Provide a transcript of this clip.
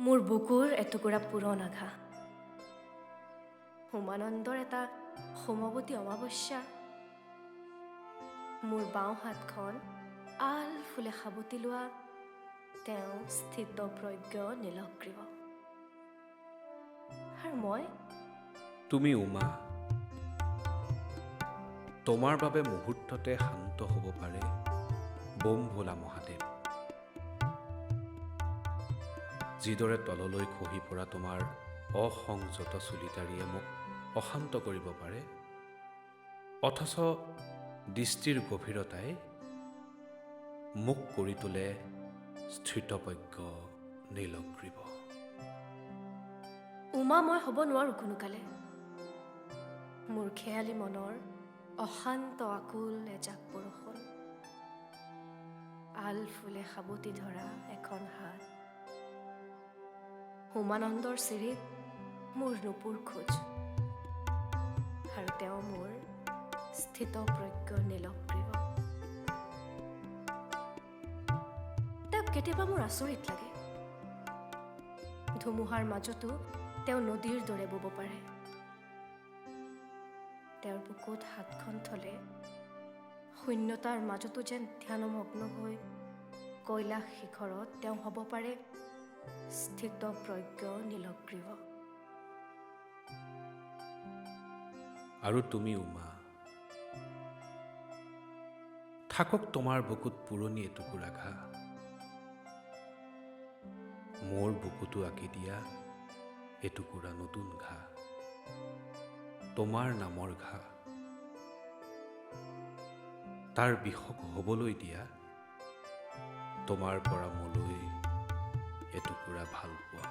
মোৰ বুকুৰ এটুকুৰা পুৰণা ঘাঁহ, উমানন্দৰ এটা সোমৱতী অমাৱস্যা। মোৰ বাওঁ হাতখন আল ফুলে সাবটি লোৱা তেওঁ স্থিতপ্ৰজ্ঞ নীলগ্ৰীৱ। আৰু মই তুমি উমা, তোমাৰ বাবে মুহূৰ্ততে শান্ত হ'ব পাৰে বোম ভোলা মহাদেৱ। যিদৰে তললৈ খহি পৰা তোমাৰ অসংযত চুলিতাৰিয়ে মোক অশান্ত কৰিব পাৰে, অথচ দৃষ্টিৰ গভীৰতাই মোক কৰি তোলে স্থিতপ্ৰজ্ঞ নীলগ্ৰীৱ। উমা মই হ'ব নোৱাৰোঁ কোনোকালে। মোৰ খেয়ালী মনৰ অশান্ত আকুল এজাক বৰষুণ, আল ফুলে সাবটি ধৰা এখন হাত, উমানন্দৰ চিৰিত মোৰ নুপুৰ খোজ, আৰু তেওঁ মোৰ স্থিতপ্ৰজ্ঞ নীলগ্ৰীৱ। তেওঁক কেতিয়াবা মোৰ আচৰিত লাগে। ধুমুহাৰ মাজতো তেওঁ নদীৰ দৰে বব পাৰে। তেওঁৰ বুকুত হাতখন থলে শূন্যতাৰ মাজতো যেন ধ্যানমগ্ন হৈ কৈলাশ শিখৰত তেওঁ হ'ব পাৰে স্থিতপ্ৰজ্ঞ নীলগ্ৰীৱ। আৰু তুমি উমা, থাকক তোমাৰ বুকুত পুৰণি এটুকুৰা ঘাঁহ, মোৰ বুকুতো আঁকি দিয়া এটুকুৰা নতুন ঘাঁহ, তোমাৰ নামৰ ঘাঁহ। তাৰ বিষক হ'বলৈ দিয়া তোমাৰ পৰা মোলৈ এটুকুৰা ভাল পোৱা।